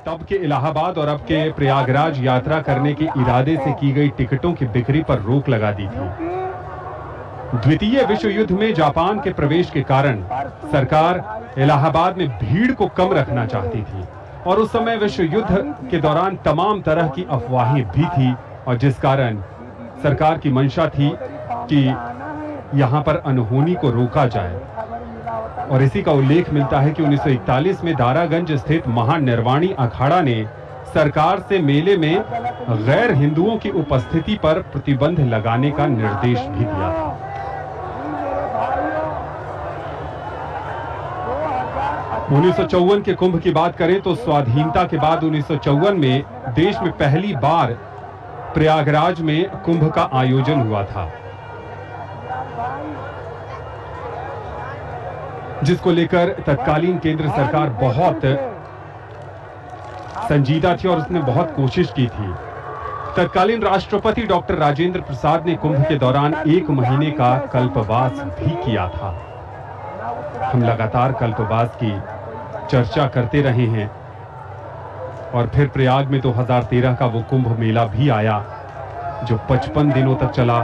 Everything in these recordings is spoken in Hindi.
तब के इलाहाबाद और अब के प्रयागराज यात्रा करने के इरादे से की गई टिकटों की बिक्री पर रोक लगा दी थी। द्वितीय विश्व युद्ध में जापान के प्रवेश के कारण सरकार इलाहाबाद में भीड़ को कम रखना चाहती थी और उस समय विश्व युद्ध के दौरान तमाम तरह की अफवाहें भी थी और जिस कारण सरकार की मंशा थी कि यहां पर अनहोनी को रोका जाए। और इसी का उल्लेख मिलता है कि 1941 में दारागंज स्थित महानिर्वाणी अखाड़ा ने सरकार से मेले में गैर हिंदुओं की उपस्थिति पर प्रतिबंध लगाने का निर्देश भी दिया था। 1954 के कुंभ की बात करें तो स्वाधीनता के बाद 1954 में देश में पहली बार प्रयागराज में कुंभ का आयोजन हुआ था, जिसको लेकर तत्कालीन केंद्र सरकार बहुत संजीदा थी और उसने बहुत कोशिश की थी। तत्कालीन राष्ट्रपति डॉक्टर राजेंद्र प्रसाद ने कुंभ के दौरान 1 महीने का कल्पवास भी किया था। हम लगातार कल्पवास की चर्चा करते रहे हैं और फिर प्रयाग में 2013 का वो कुंभ मेला भी आया जो 55 दिनों तक चला।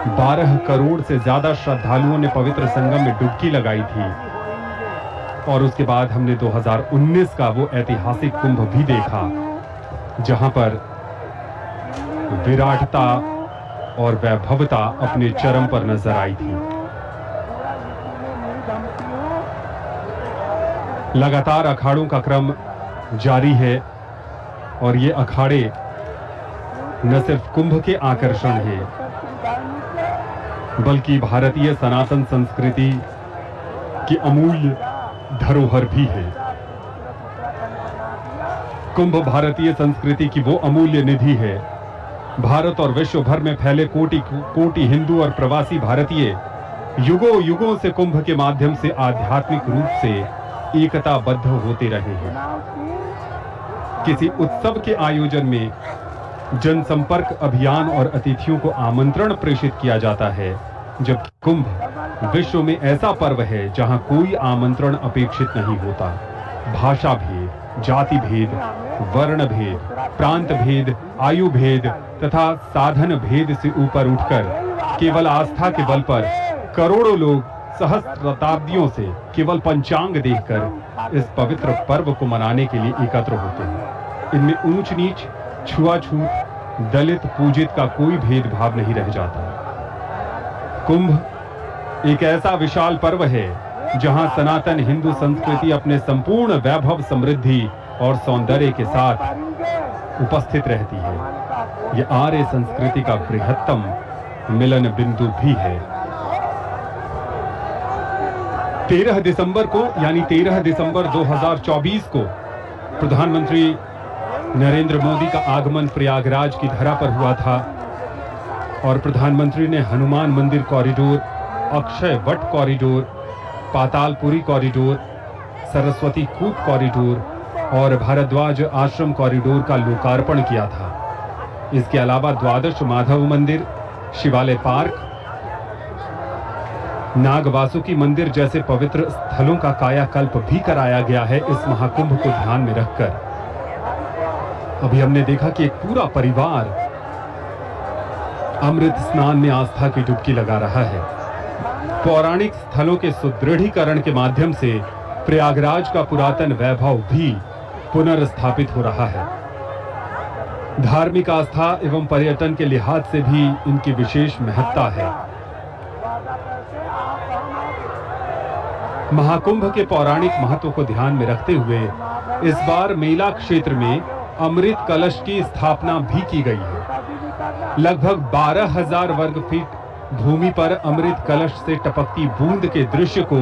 12 करोड़ से ज्यादा श्रद्धालुओं ने पवित्र संगम में डुबकी लगाई थी और उसके बाद हमने 2019 का वो ऐतिहासिक कुंभ भी देखा जहां पर विराटता और वैभवता अपने चरम पर नजर आई थी। लगातार अखाड़ों का क्रम जारी है और ये अखाड़े न सिर्फ कुंभ के आकर्षण हैं बल्कि भारतीय सनातन संस्कृति की अमूल्य धरोहर भी है। कुंभ भारतीय संस्कृति की वो अमूल्य निधि है। भारत और विश्व भर में फैले कोटि कोटि हिंदू और प्रवासी भारतीय युगों युगों से कुंभ के माध्यम से आध्यात्मिक रूप से एकताबद्ध होते रहे हैं। किसी उत्सव के आयोजन में जनसंपर्क अभियान और अतिथियों को आमंत्रण प्रेषित किया जाता है, जबकि कुंभ विश्व में ऐसा पर्व है जहां कोई आमंत्रण अपेक्षित नहीं होता। भाषा भेद, जाति भेद, वर्ण भेद, प्रांत भेद, आयु भेद तथा साधन भेद से ऊपर उठकर केवल आस्था के बल पर करोड़ों लोग सहस्राब्दियों से केवल पंचांग देखकर इस पवित्र पर्व को मनाने के लिए एकत्र होते हैं। इनमें ऊंच नीच, छुआछूत, दलित पूजित का कोई भेदभाव नहीं रह जाता। कुंभ एक ऐसा विशाल पर्व है जहां सनातन हिंदू संस्कृति अपने संपूर्ण वैभव, समृद्धि और सौंदर्य के साथ उपस्थित रहती है। यह आर्य संस्कृति का बृहत्तम मिलन बिंदु भी है। 13 दिसंबर को यानी 13 दिसंबर 2024 को प्रधानमंत्री नरेंद्र मोदी का आगमन प्रयागराज की धरा पर हुआ था और प्रधानमंत्री ने Hanuman Mandir corridor, Akshay Vat corridor, Patalpuri corridor, Saraswati Koop corridor और भारद्वाज आश्रम कॉरिडोर का लोकार्पण किया था। इसके अलावा द्वादश माधव मंदिर, शिवालय पार्क, नागवासुकी मंदिर जैसे पवित्र स्थलों का कायाकल्प भी कराया गया है इस महाकुंभ को ध्यान में रखकर। अभी हमने देखा कि एक पूरा परिवार अमृत स्नान में आस्था की डुबकी लगा रहा है। पौराणिक स्थलों के सुदृढ़ीकरण के माध्यम से प्रयागराज का पुरातन वैभव भी पुनर्स्थापित हो रहा है। धार्मिक आस्था एवं पर्यटन के लिहाज से भी इनकी विशेष महत्ता है। महाकुंभ के पौराणिक महत्व को ध्यान में रखते हुए इस बार मेला क्षेत्र में अमृत कलश की स्थापना भी की गई है। लगभग 12,000 वर्ग फीट भूमि पर अमृत कलश से टपकती बूंद के दृश्य को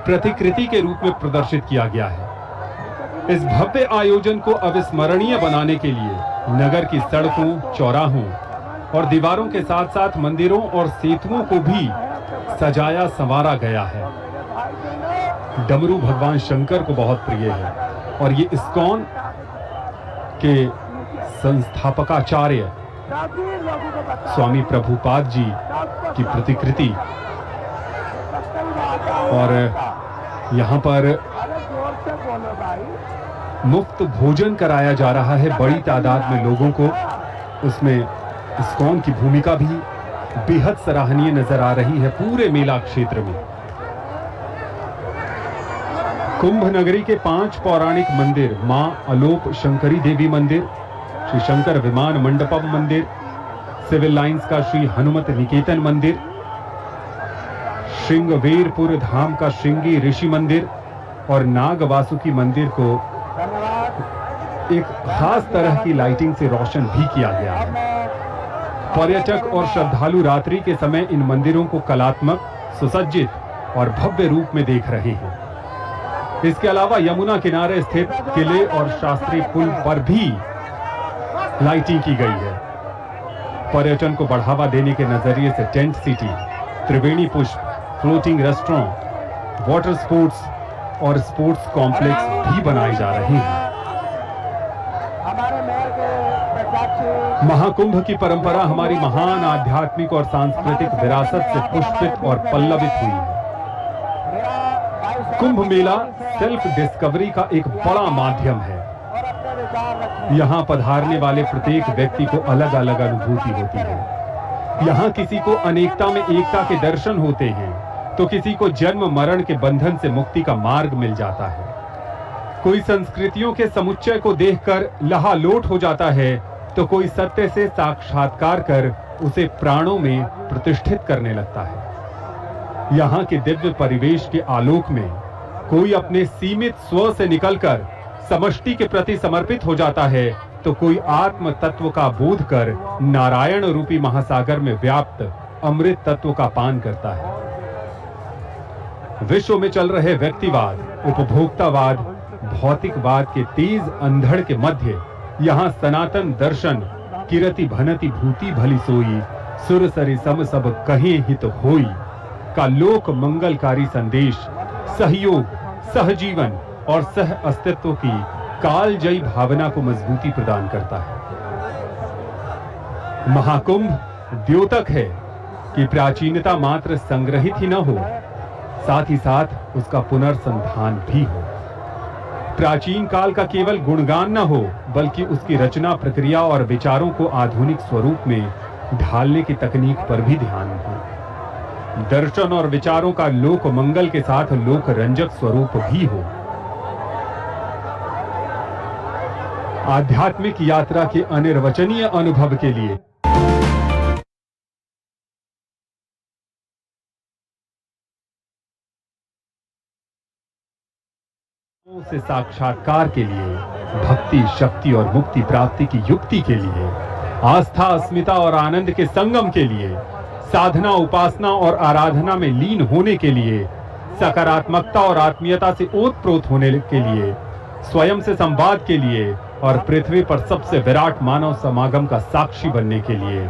प्रतिकृति के रूप में प्रदर्शित किया गया है। इस भव्य आयोजन को अविस्मरणीय बनाने के लिए नगर की सड़कों, चौराहों और दीवारों के साथ साथ मंदिरों और सेतुओं को भी सजाया संवारा गया है। डमरू भगवान शंकर को बहुत प्रिय है और ये इस्कॉन के संस्थापकाचार्य स्वामी प्रभुपाद जी की प्रतिकृति और यहाँ पर मुफ्त भोजन कराया जा रहा है बड़ी तादाद में लोगों को। उसमें इस्कॉन की भूमिका भी बेहद सराहनीय नजर आ रही है पूरे मेला क्षेत्र में। कुंभ नगरी के 5 पौराणिक मंदिर, मां अलोप शंकरी देवी मंदिर, श्री शंकर विमान मंडपम मंदिर, सिविल लाइंस का श्री हनुमत निकेतन मंदिर, श्रृंगवेरपुर धाम का श्रृंगी ऋषि मंदिर और नाग वासुकी मंदिर को एक खास तरह की लाइटिंग से रोशन भी किया गया है। पर्यटक और श्रद्धालु रात्रि के समय इन मंदिरों को कलात्मक, सुसज्जित और भव्य रूप में देख रहे हैं। इसके अलावा यमुना किनारे स्थित किले और शास्त्री पुल पर भी लाइटिंग की गई है। पर्यटन को बढ़ावा देने के नजरिए से टेंट सिटी, त्रिवेणी पुष्प, फ्लोटिंग रेस्टोरेंट, वाटर स्पोर्ट्स और स्पोर्ट्स कॉम्प्लेक्स भी बनाए जा रहे हैं। महाकुंभ की परंपरा हमारी महान आध्यात्मिक और सांस्कृतिक विरासत से पुष्पित और पल्लवित हुई है। कुंभ मेला सेल्फ डिस्कवरी का एक बड़ा माध्यम है। यहाँ पधारने वाले प्रत्येक व्यक्ति को अलग अलग अनुभूति होती है। यहाँ किसी को अनेकता में एकता के दर्शन होते हैं, तो किसी को जन्म मरण के बंधन से मुक्ति का मार्ग मिल जाता है। कोई संस्कृतियों के समुच्चय को देखकर लहालोट हो जाता है, तो कोई सत्य से साक्षात्कार कर उसे प्राणों में प्रतिष्ठित करने लगता है। यहाँ के दिव्य परिवेश के आलोक में कोई अपने सीमित स्व से निकलकर समष्टि के प्रति समर्पित हो जाता है, तो कोई आत्म तत्व का बोध कर नारायण रूपी महासागर में व्याप्त अमृत तत्व का पान करता है। विश्व में चल रहे व्यक्तिवाद, उपभोक्तावाद, भौतिकवाद के तेज अंधड़ के मध्य यहाँ सनातन दर्शन किरति भनति भूति भली सोई, सुर सरि सम सब कहे हित होई का लोक मंगलकारी संदेश सहयोग, सहजीवन और सह अस्तित्व की कालजयी भावना को मजबूती प्रदान करता है। महाकुंभ द्योतक है कि प्राचीनता मात्र संग्रहित ही न हो, साथ ही साथ उसका पुनर्संधान भी हो। प्राचीन काल का केवल गुणगान न हो, बल्कि उसकी रचना प्रक्रिया और विचारों को आधुनिक स्वरूप में ढालने की तकनीक पर भी ध्यान हो। दर्शन और विचारों का लोक मंगल के साथ लोक रंजक स्वरूप भी हो। आध्यात्मिक यात्रा के अनिर्वचनीय अनुभव के लिए से साक्षात्कार के लिए, भक्ति, शक्ति और मुक्ति प्राप्ति की युक्ति के लिए, आस्था, अस्मिता और आनंद के संगम के लिए, साधना, उपासना और आराधना में लीन होने के लिए, सकारात्मकता और आत्मीयता से ओतप्रोत होने के लिए, स्वयं से संवाद के लिए और पृथ्वी पर सबसे विराट मानव समागम का साक्षी बनने के लिए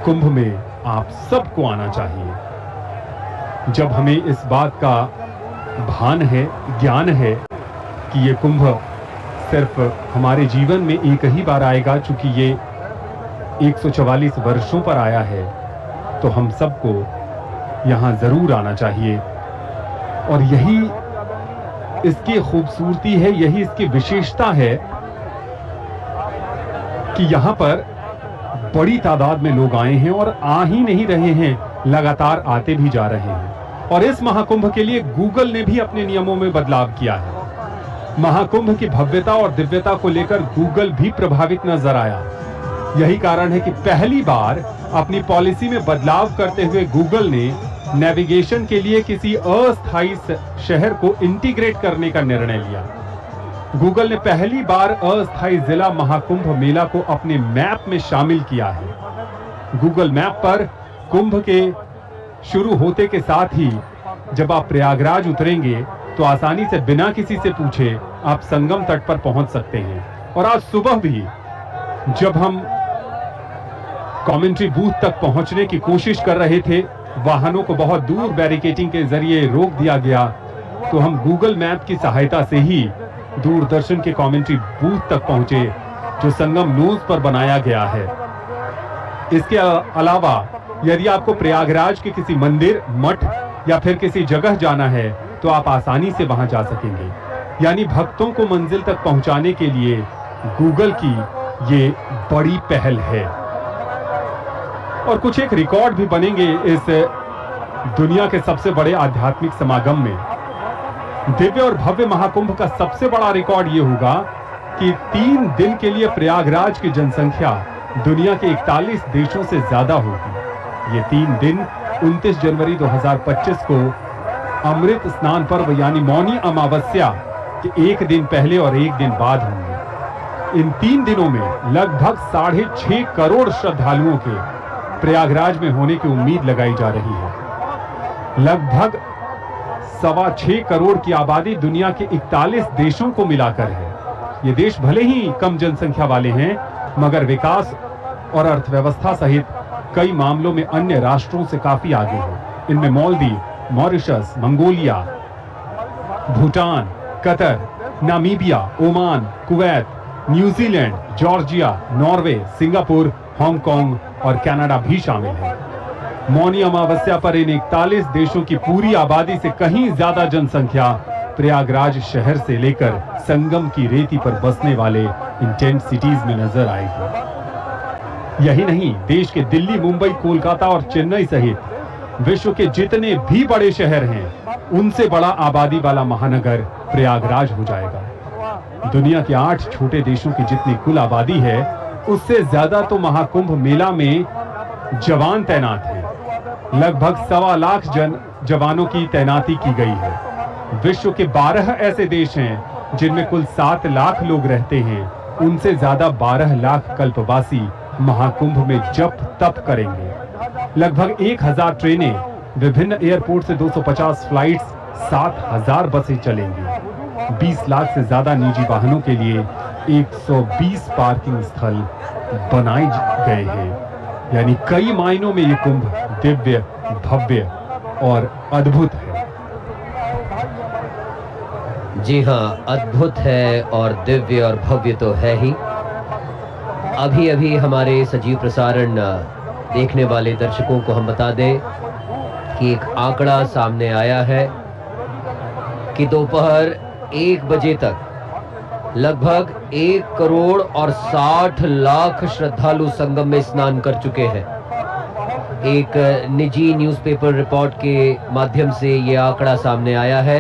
कुंभ में आप सबको आना चाहिए। जब हमें इस बात का भान है, ज्ञान है कि ये कुंभ सिर्फ हमारे जीवन में एक ही बार आएगा, चूंकि ये 144 वर्षों पर आया है, तो हम सबको यहाँ जरूर आना चाहिए। और यही इसकी खूबसूरती है, यही इसकी विशेषता है कि यहाँ पर बड़ी तादाद में लोग आए हैं और आ ही नहीं रहे हैं, लगातार आते भी जा रहे हैं। और इस महाकुंभ के लिए गूगल ने भी अपने नियमों में बदलाव किया है। महाकुंभ की भव्यता और दिव्यता को लेकर गूगल भी प्रभावित नजर आया। यही कारण है कि पहली बार अपनी पॉलिसी में बदलाव करते हुए गूगल ने नेविगेशन के लिए किसी अस्थायी शहर को इंटीग्रेट करने का निर्णय लिया। गूगल ने पहली बार अस्थायी जिला महाकुंभ मेला को अपने मैप में शामिल किया है। गूगल मैप पर कुंभ के शुरू होते के साथ ही जब आप प्रयागराज उतरेंगे तो आसानी से बिना किसी से पूछे आप संगम तट पर पहुंच सकते हैं। और आज सुबह भी जब हम कमेंट्री बूथ तक पहुंचने की कोशिश कर रहे थे, वाहनों को बहुत दूर बैरिकेडिंग के जरिए रोक दिया गया, तो हम गूगल मैप की सहायता से ही दूरदर्शन के कमेंट्री बूथ तक पहुंचे, जो संगम नोज पर बनाया गया है। इसके अलावा यदि आपको प्रयागराज के किसी मंदिर, मठ या फिर किसी जगह जाना है, तो आप आसानी से वहां जा सकेंगे। यानी भक्तों को मंजिल तक पहुंचाने के लिए गूगल की ये बड़ी पहल है। और कुछ एक रिकॉर्ड भी बनेंगे इस दुनिया के सबसे बड़े आध्यात्मिक समागम में। दिव्य और भव्य महाकुंभ का सबसे बड़ा रिकॉर्ड यह होगा कि 3 दिन के लिए प्रयागराज की जनसंख्या दुनिया के 41 देशों से ज्यादा होगी। ये 3 दिन 29 जनवरी 2025 को अमृत स्नान पर्व यानी मौनी अमावस्या के एक दिन पहले और एक दिन बाद होंगे। इन 3 दिनों में लगभग 6.5 करोड़ श्रद्धालुओं के प्रयागराज में होने की उम्मीद लगाई जा रही है। लगभग 6.25 करोड़ की आबादी दुनिया के 41 देशों को मिलाकर है। ये देश भले ही कम जनसंख्या वाले हैं, मगर विकास और अर्थव्यवस्था सहित कई मामलों में अन्य राष्ट्रों से काफी आगे हैं। इनमें Maldives, Mauritius, Mongolia, Bhutan, Qatar, Namibia, Oman, Kuwait, New Zealand, Georgia, Norway, Singapore, Hong Kong और कनाडा भी शामिल है। मौनी अमावस्या पर इन 41 देशों की पूरी आबादी से कहीं ज्यादा जनसंख्या प्रयागराज शहर से लेकर संगम की रेती पर बसने वाले इन टेंट सिटीज में नजर आएगी। यही नहीं, देश के दिल्ली, मुंबई, कोलकाता और चेन्नई सहित विश्व के जितने भी बड़े शहर हैं, उनसे बड़ा आबादी वाला महानगर प्रयागराज हो जाएगा। दुनिया के 8 छोटे देशों की जितनी कुल आबादी है, उससे ज्यादा तो महाकुंभ मेला में जवान तैनात हैं। लगभग 1.25 लाख जवानों की तैनाती की गई है। विश्व के 12 ऐसे देश हैं जिनमें कुल 7 लाख लोग रहते हैं। उनसे ज्यादा 12 लाख कल्पवासी महाकुंभ में जप तप करेंगे। लगभग 1000 ट्रेनें, विभिन्न एयरपोर्ट से 250 फ्लाइट्स, 7000 बसें चलेंगी। 20 लाख से ज्यादा निजी वाहनों के लिए 120 पार्किंग स्थल बनाए गए हैं। यानी कई मायनों में ये कुंभ दिव्य, भव्य और अद्भुत है। जी हाँ, अद्भुत है और दिव्य और भव्य तो है ही। अभी अभी हमारे सजीव प्रसारण देखने वाले दर्शकों को हम बता दें कि एक आंकड़ा सामने आया है कि दोपहर 1 बजे तक लगभग 1 करोड़ और 60 लाख श्रद्धालु संगम में स्नान कर चुके हैं। एक निजी न्यूज़पेपर रिपोर्ट के माध्यम से ये आंकड़ा सामने आया है।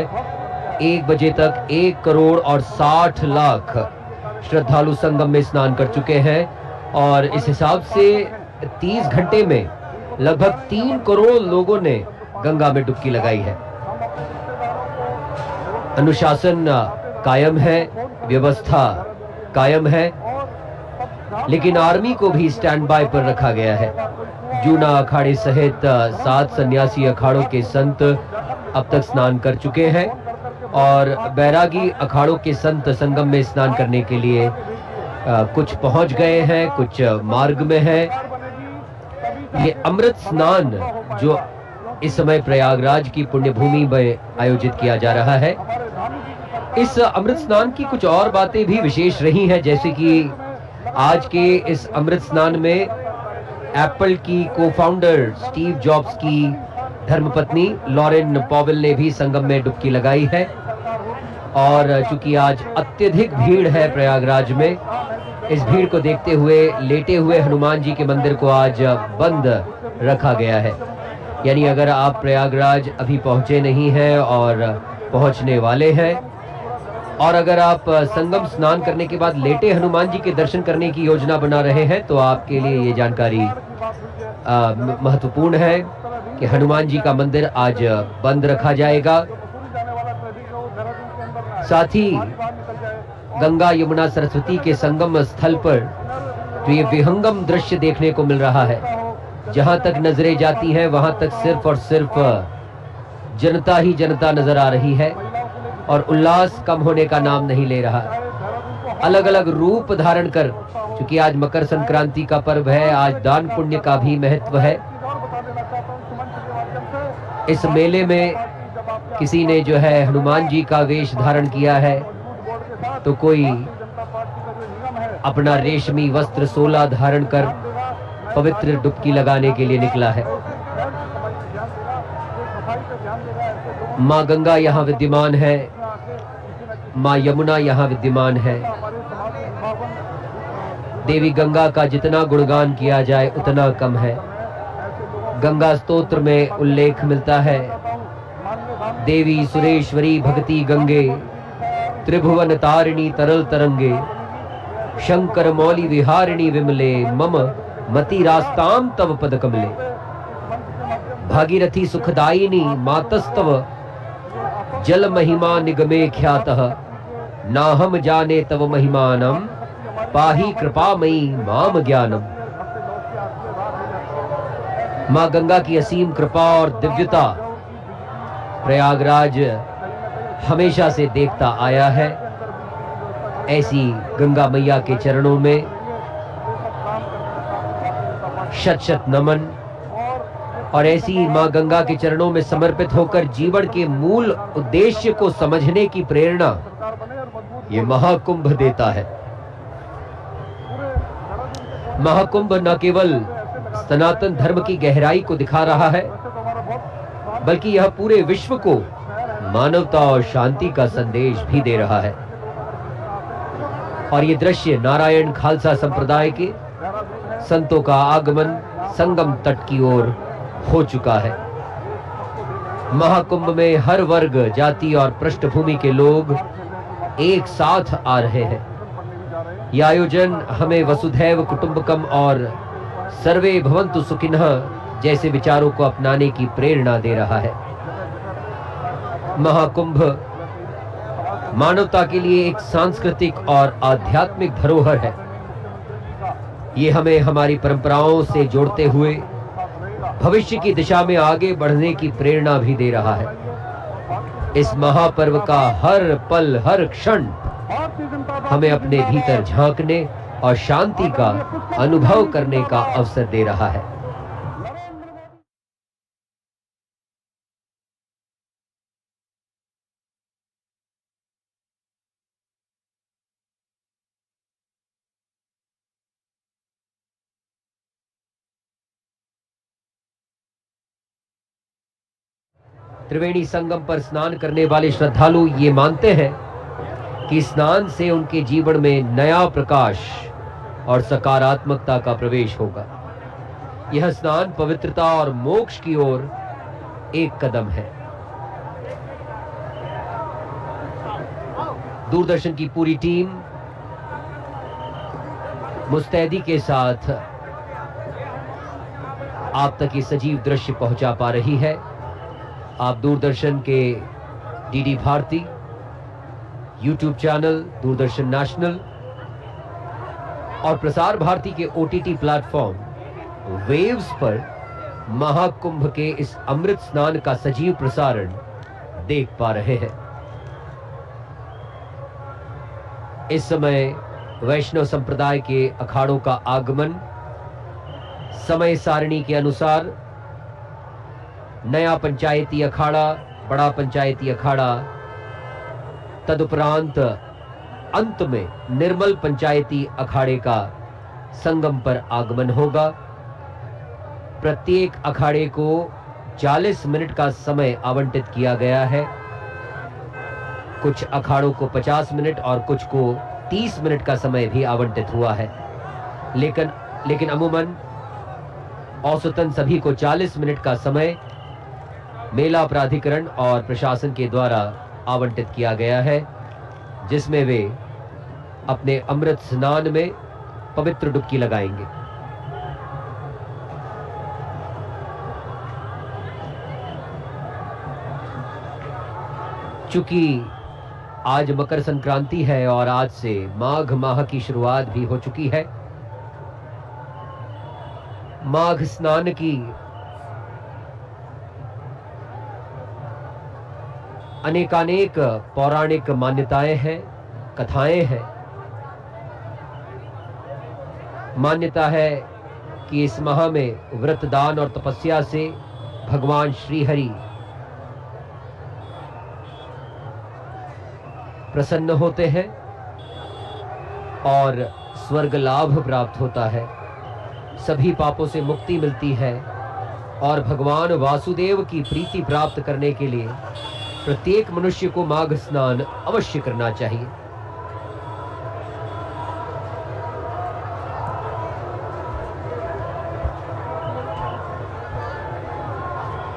1 बजे तक 1 करोड़ और 60 लाख श्रद्धालु संगम में स्नान कर चुके हैं और इस हिसाब से 30 घंटे में लगभग 3 करोड़ लोगों ने गंगा में डुबकी लगाई है। अनुशासन कायम है, व्यवस्था कायम है, लेकिन आर्मी को भी स्टैंड बाय पर रखा गया है। जूना अखाड़े सहित 7 सन्यासी अखाड़ों के संत अब तक स्नान कर चुके हैं और बैरागी अखाड़ों के संत संगम में स्नान करने के लिए कुछ पहुंच गए हैं, कुछ मार्ग में है। ये अमृत स्नान जो इस समय प्रयागराज की पुण्य भूमि में आयोजित किया जा रहा है, इस अमृत स्नान की कुछ और बातें भी विशेष रही हैं, जैसे कि आज के इस अमृत स्नान में एप्पल की को-फाउंडर स्टीव जॉब्स की धर्मपत्नी लॉरेन पॉवेल ने भी संगम में डुबकी लगाई है। और चूंकि आज अत्यधिक भीड़ है प्रयागराज में, इस भीड़ को देखते हुए लेटे हुए हनुमान जी के मंदिर को आज बंद रखा गया है। यानी अगर आप प्रयागराज अभी पहुंचे नहीं हैं और पहुंचने वाले हैं और अगर आप संगम स्नान करने के बाद लेटे हनुमान जी के दर्शन करने की योजना बना रहे हैं, तो आपके लिए ये जानकारी महत्वपूर्ण है कि हनुमान जी का मंदिर आज बंद रखा जाएगा। साथ ही गंगा, यमुना, सरस्वती के संगम स्थल पर जो ये विहंगम दृश्य देखने को मिल रहा है, जहां तक नजरें जाती हैं वहां तक सिर्फ और सिर्फ जनता ही जनता नजर आ रही है और उल्लास कम होने का नाम नहीं ले रहा। अलग अलग रूप धारण कर, क्योंकि आज मकर संक्रांति का पर्व है, आज दान पुण्य का भी महत्व है। इस मेले में किसी ने जो है हनुमान जी का वेश धारण किया है, तो कोई अपना रेशमी वस्त्र सोला धारण कर पवित्र डुबकी लगाने के लिए निकला है। मां गंगा यहाँ विद्यमान है, माँ यमुना यहाँ विद्यमान है। देवी गंगा का जितना गुणगान किया जाए उतना कम है। गंगा स्तोत्र में उल्लेख मिलता है, देवी सुरेश्वरी भगति गंगे, त्रिभुवन तारिणी तरल तरंगे, शंकर मौली विहारिणी विमले, मम मति रास्ताम तव पद कमले। भागीरथी सुखदायिनी मातस्तव जल महिमा निगमे ख्यातः, नाहम जाने तव महिमानम, पाहि कृपामयी माम ज्ञानम। मां गंगा की असीम कृपा और दिव्यता प्रयागराज हमेशा से देखता आया है। ऐसी गंगा मैया के चरणों में शत शत नमन, और ऐसी मां गंगा के चरणों में समर्पित होकर जीवन के मूल उद्देश्य को समझने की प्रेरणा ये महाकुंभ देता है। महाकुंभ न केवल सनातन धर्म की गहराई को दिखा रहा है, बल्कि यह पूरे विश्व को मानवता और शांति का संदेश भी दे रहा है। और ये दृश्य नारायण खालसा संप्रदाय के संतों का आगमन संगम तट की ओर हो चुका है। महाकुंभ में हर वर्ग, जाति और पृष्ठभूमि के लोग एक साथ आ रहे हैं। यह आयोजन हमें वसुधैव कुटुंबकम और सर्वे भवन्तु सुखिनः जैसे विचारों को अपनाने की प्रेरणा दे रहा है। महाकुंभ मानवता के लिए एक सांस्कृतिक और आध्यात्मिक धरोहर है। ये हमें हमारी परंपराओं से जोड़ते हुए भविष्य की दिशा में आगे बढ़ने की प्रेरणा भी दे रहा है। इस महापर्व का हर पल, हर क्षण हमें अपने भीतर झांकने और शांति का अनुभव करने का अवसर दे रहा है। त्रिवेणी संगम पर स्नान करने वाले श्रद्धालु ये मानते हैं कि स्नान से उनके जीवन में नया प्रकाश और सकारात्मकता का प्रवेश होगा। यह स्नान पवित्रता और मोक्ष की ओर एक कदम है। दूरदर्शन की पूरी टीम मुस्तैदी के साथ आप तक ये सजीव दृश्य पहुंचा पा रही है। आप दूरदर्शन के DD Bharati, YouTube channel Doordarshan national और प्रसार भारती के ओटीटी प्लेटफॉर्म वेव्स पर महाकुंभ के इस अमृत स्नान का सजीव प्रसारण देख पा रहे हैं। इस समय वैष्णव संप्रदाय के अखाड़ों का आगमन समय सारणी के अनुसार नया पंचायती अखाड़ा, बड़ा पंचायती अखाड़ा, तदुपरांत अंत में निर्मल पंचायती अखाड़े का संगम पर आगमन होगा। प्रत्येक अखाड़े को 40 मिनट का समय आवंटित किया गया है। कुछ अखाड़ों को 50 मिनट और कुछ को 30 मिनट का समय भी आवंटित हुआ है, लेकिन अमूमन औसतन सभी को 40 मिनट का समय मेला प्राधिकरण और प्रशासन के द्वारा आवंटित किया गया है, जिसमें वे अपने अमृत स्नान में पवित्र डुबकी लगाएंगे। चूंकि आज मकर संक्रांति है और आज से माघ माह की शुरुआत भी हो चुकी है, माघ स्नान की अनेकानेक पौराणिक मान्यताएं हैं, कथाएं हैं। मान्यता है कि इस माह में व्रत, दान और तपस्या से भगवान श्री हरि प्रसन्न होते हैं और स्वर्ग लाभ प्राप्त होता है, सभी पापों से मुक्ति मिलती है और भगवान वासुदेव की प्रीति प्राप्त करने के लिए प्रत्येक मनुष्य को माघ स्नान अवश्य करना चाहिए।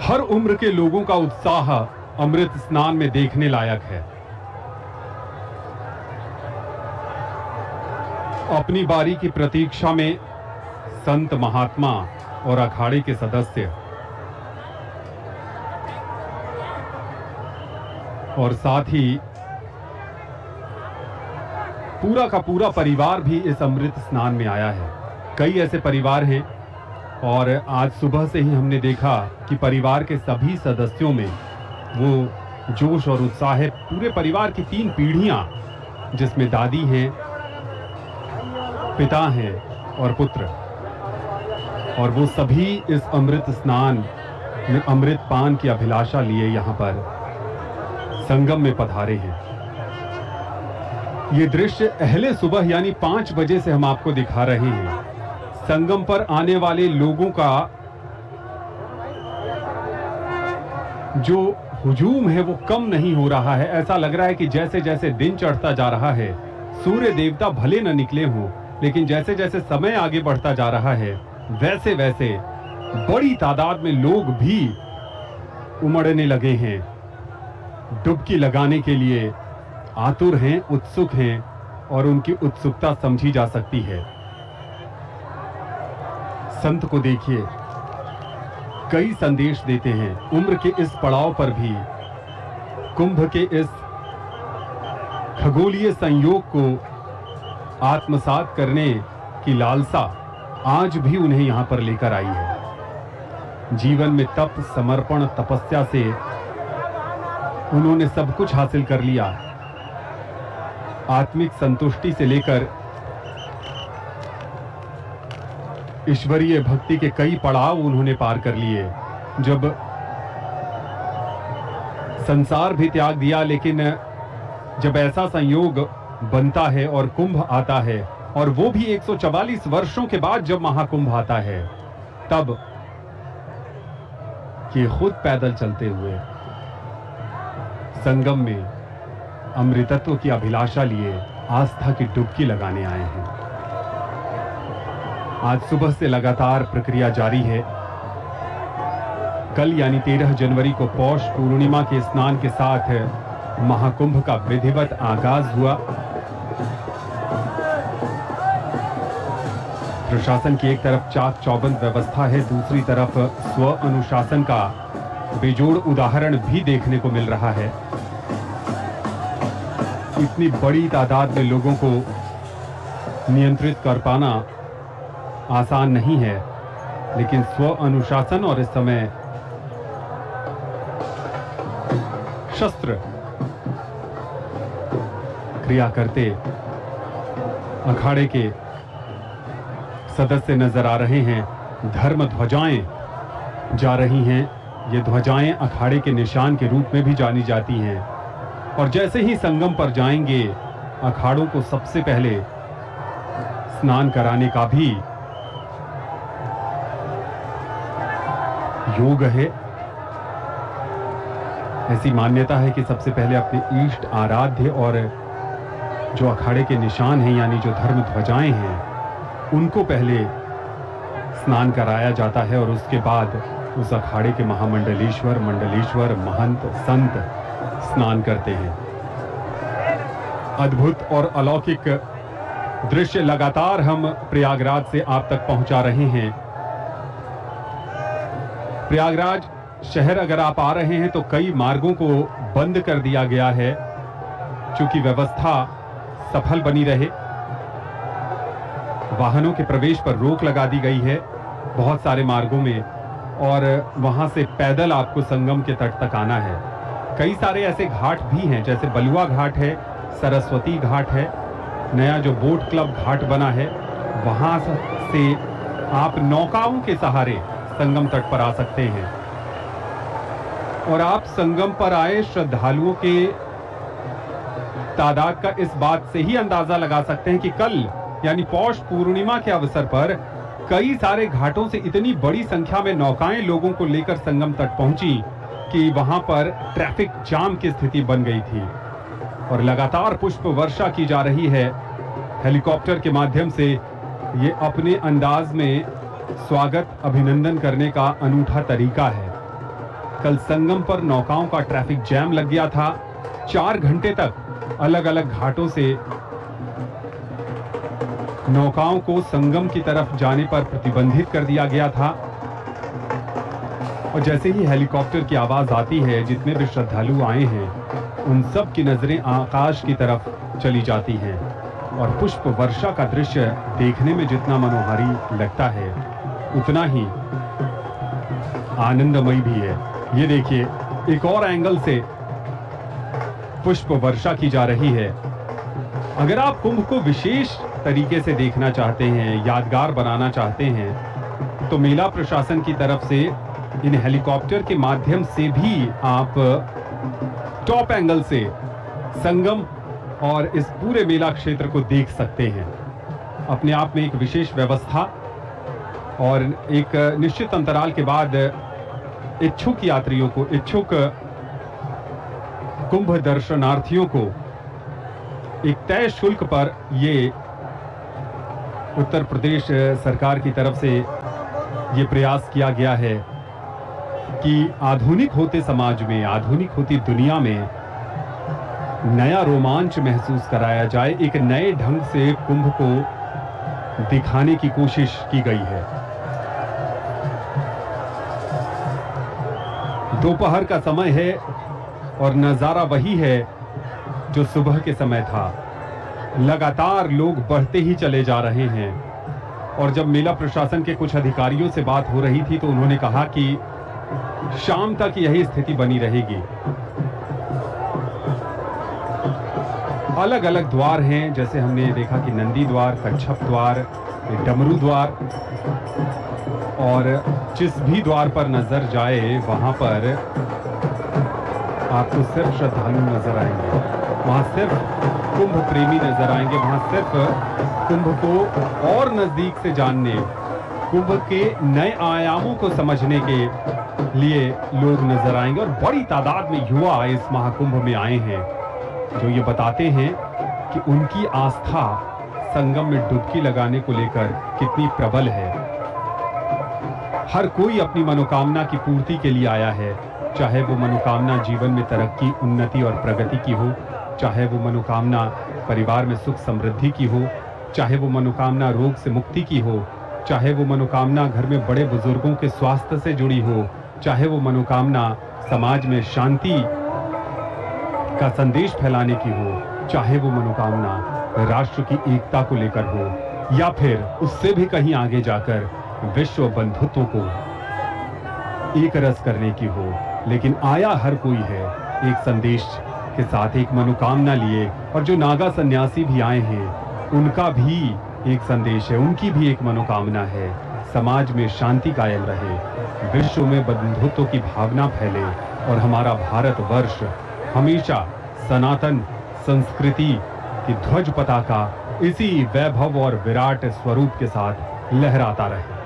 हर उम्र के लोगों का उत्साह अमृत स्नान में देखने लायक है। अपनी बारी की प्रतीक्षा में संत महात्मा और अखाड़े के सदस्य और साथ ही पूरा का पूरा परिवार भी इस अमृत स्नान में आया है। कई ऐसे परिवार हैं और आज सुबह से ही हमने देखा कि परिवार के सभी सदस्यों में वो जोश और उत्साह है। पूरे परिवार की 3 पीढ़ियां, जिसमें दादी हैं, पिता हैं और पुत्र, और वो सभी इस अमृत स्नान में अमृत पान की अभिलाषा लिए यहाँ पर संगम में पधारे हैं। ये दृश्य अहले सुबह यानी 5 बजे से हम आपको दिखा रहे हैं। संगम पर आने वाले लोगों का जो हुजूम है वो कम नहीं हो रहा है। ऐसा लग रहा है कि जैसे जैसे दिन चढ़ता जा रहा है, सूर्य देवता भले न निकले हों, लेकिन जैसे जैसे समय आगे बढ़ता जा रहा है वैसे वैसे बड़ी तादाद में लोग भी उमड़ने लगे हैं, डुबकी लगाने के लिए आतुर हैं, उत्सुक हैं, और उनकी उत्सुकता समझी जा सकती है। संत को देखिए, कई संदेश देते हैं। उम्र के इस पड़ाव पर भी कुंभ के इस खगोलीय संयोग को आत्मसात करने की लालसा आज भी उन्हें यहां पर लेकर आई है। जीवन में तप, समर्पण, तपस्या से उन्होंने सब कुछ हासिल कर लिया। आत्मिक संतुष्टि से लेकर ईश्वरीय भक्ति के कई पड़ाव उन्होंने पार कर लिए। जब संसार भी त्याग दिया, लेकिन जब ऐसा संयोग बनता है और कुंभ आता है, और वो भी 144 वर्षों के बाद जब महाकुंभ आता है, तब ये खुद पैदल चलते हुए संगम में अमृतत्व की अभिलाषा लिए आस्था की डुबकी लगाने आए हैं। आज सुबह से लगातार प्रक्रिया जारी है। कल यानी 13 जनवरी को पौष पूर्णिमा के स्नान के साथ महाकुंभ का विधिवत आगाज हुआ। प्रशासन की एक तरफ चाक चौबंद व्यवस्था है, दूसरी तरफ स्व अनुशासन का बेजोड़ उदाहरण भी देखने को मिल रहा है। इतनी बड़ी तादाद में लोगों को नियंत्रित कर पाना आसान नहीं है, लेकिन स्व अनुशासन और इस समय शस्त्र क्रिया करते अखाड़े के सदस्य नजर आ रहे हैं। धर्म ध्वजाएं जा रही हैं। ये ध्वजाएं अखाड़े के निशान के रूप में भी जानी जाती हैं, और जैसे ही संगम पर जाएंगे, अखाड़ों को सबसे पहले स्नान कराने का भी योग है। ऐसी मान्यता है कि सबसे पहले अपने इष्ट आराध्य और जो अखाड़े के निशान हैं यानी जो धर्म ध्वजाएं हैं, उनको पहले स्नान कराया जाता है, और उसके बाद उस अखाड़े के महामंडलेश्वर, मंडलेश्वर, महंत, संत स्नान करते हैं। अद्भुत और अलौकिक दृश्य लगातार हम प्रयागराज से आप तक पहुंचा रहे हैं। प्रयागराज शहर अगर आप आ रहे हैं तो कई मार्गों को बंद कर दिया गया है, चूंकि व्यवस्था सफल बनी रहे। वाहनों के प्रवेश पर रोक लगा दी गई है बहुत सारे मार्गों में, और वहां से पैदल आपको संगम के तट तक आना है। कई सारे ऐसे घाट भी हैं, जैसे बलुआ घाट है, सरस्वती घाट है, नया जो बोट क्लब घाट बना है, वहां से आप नौकाओं के सहारे संगम तट पर आ सकते हैं। और आप संगम पर आए श्रद्धालुओं के तादाद का इस बात से ही अंदाजा लगा सकते हैं कि कल यानी पौष पूर्णिमा के अवसर पर कई सारे घाटों से इतनी बड़ी संख्या में नौकाएं लोगों को लेकर संगम तट पहुंची कि वहां पर ट्रैफिक जाम की स्थिति बन गई थी और लगातार पुष्प वर्षा की जा रही है हेलीकॉप्टर के माध्यम से। ये अपने अंदाज में स्वागत अभिनंदन करने का अनूठा तरीका है। कल संगम पर नौकाओं का ट्रैफिक जैम लग गया था। 4 घंटे तक अलग अलग घाटों से नौकाओं को संगम की तरफ जाने पर प्रतिबंधित कर दिया गया था और जैसे ही हेलीकॉप्टर की आवाज आती है, जितने भी श्रद्धालु आए हैं उन सब की नजरें आकाश की तरफ चली जाती हैं और पुष्प वर्षा का दृश्य देखने में जितना मनोहारी लगता है उतना ही आनंदमयी भी है। ये देखिए, एक और एंगल से पुष्प वर्षा की जा रही है। अगर आप कुंभ को विशेष तरीके से देखना चाहते हैं, यादगार बनाना चाहते हैं, तो मेला प्रशासन की तरफ से इन हेलीकॉप्टर के माध्यम से भी आप टॉप एंगल से संगम और इस पूरे मेला क्षेत्र को देख सकते हैं। अपने आप में एक विशेष व्यवस्था और एक निश्चित अंतराल के बाद इच्छुक यात्रियों को, इच्छुक कुंभ दर्शनार्थियों को एक तय शुल्क पर ये उत्तर प्रदेश सरकार की तरफ से ये प्रयास किया गया है कि आधुनिक होते समाज में, आधुनिक होती दुनिया में नया रोमांच महसूस कराया जाए। एक नए ढंग से कुंभ को दिखाने की कोशिश की गई है। दोपहर का समय है और नजारा वही है जो सुबह के समय था। लगातार लोग बढ़ते ही चले जा रहे हैं और जब मेला प्रशासन के कुछ अधिकारियों से बात हो रही थी तो उन्होंने कहा कि शाम तक यही स्थिति बनी रहेगी। अलग अलग द्वार हैं, जैसे हमने देखा कि नंदी द्वार, कच्छप द्वार, डमरू द्वार, और जिस भी द्वार पर नजर जाए वहां पर आपको सिर्फ श्रद्धालु नजर आएंगे, वहां सिर्फ कुंभ प्रेमी नजर आएंगे, वहां सिर्फ कुंभ को और नजदीक से जानने, कुंभ के नए आयामों को समझने के लिए लोग नजर आएंगे। और बड़ी तादाद में युवा इस महाकुंभ में आए हैं जो ये बताते हैं कि उनकी आस्था संगम में डुबकी लगाने को लेकर कितनी प्रबल है। हर कोई अपनी मनोकामना की पूर्ति के लिए आया है, चाहे वो मनोकामना जीवन में तरक्की, उन्नति और प्रगति की हो, चाहे वो मनोकामना परिवार में सुख समृद्धि की हो, चाहे वो मनोकामना रोग से मुक्ति की हो, चाहे वो मनोकामना घर में बड़े बुजुर्गों के स्वास्थ्य से जुड़ी हो, चाहे वो मनोकामना समाज में शांति का संदेश फैलाने की हो, चाहे वो मनोकामना राष्ट्र की एकता को लेकर हो, या फिर उससे भी कहीं आगे जाकर विश्व बंधुत्व को एक रस करने की हो। लेकिन आया हर कोई है एक संदेश के साथ, एक मनोकामना लिए। और जो नागा सन्यासी भी आए हैं उनका भी एक संदेश है, उनकी भी एक मनोकामना है, समाज में शांति कायम रहे, विश्व में बंधुत्व की भावना फैले और हमारा भारतवर्ष हमेशा सनातन संस्कृति की ध्वज पताका इसी वैभव और विराट स्वरूप के साथ लहराता रहे।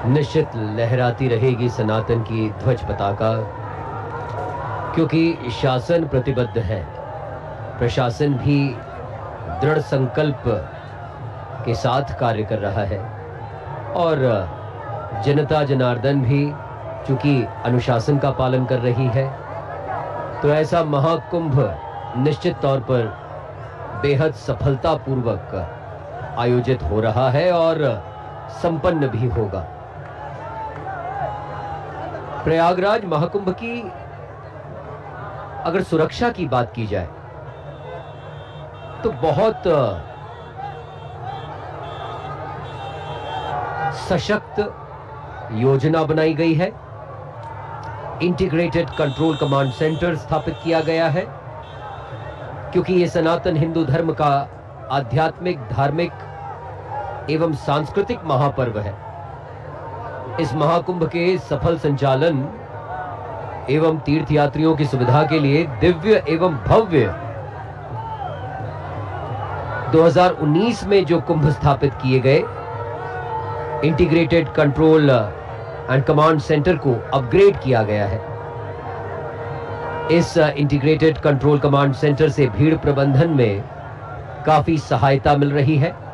निश्चित लहराती रहेगी सनातन की ध्वज पताका, क्योंकि शासन प्रतिबद्ध है, प्रशासन भी दृढ़ संकल्प के साथ कार्य कर रहा है और जनता जनार्दन भी चूंकि अनुशासन का पालन कर रही है, तो ऐसा महाकुंभ निश्चित तौर पर बेहद सफलतापूर्वक आयोजित हो रहा है और संपन्न भी होगा। प्रयागराज महाकुंभ की अगर सुरक्षा की बात की जाए तो बहुत सशक्त योजना बनाई गई है। इंटीग्रेटेड कंट्रोल कमांड सेंटर स्थापित किया गया है, क्योंकि यह सनातन हिंदू धर्म का आध्यात्मिक, धार्मिक एवं सांस्कृतिक महापर्व है। इस महाकुंभ के सफल संचालन एवं तीर्थयात्रियों की सुविधा के लिए दिव्य एवं भव्य 2019 में जो कुंभ स्थापित किए गए integrated control and command centre को अपग्रेड किया गया है। इस इंटीग्रेटेड कंट्रोल कमांड सेंटर से भीड़ प्रबंधन में काफी सहायता मिल रही है।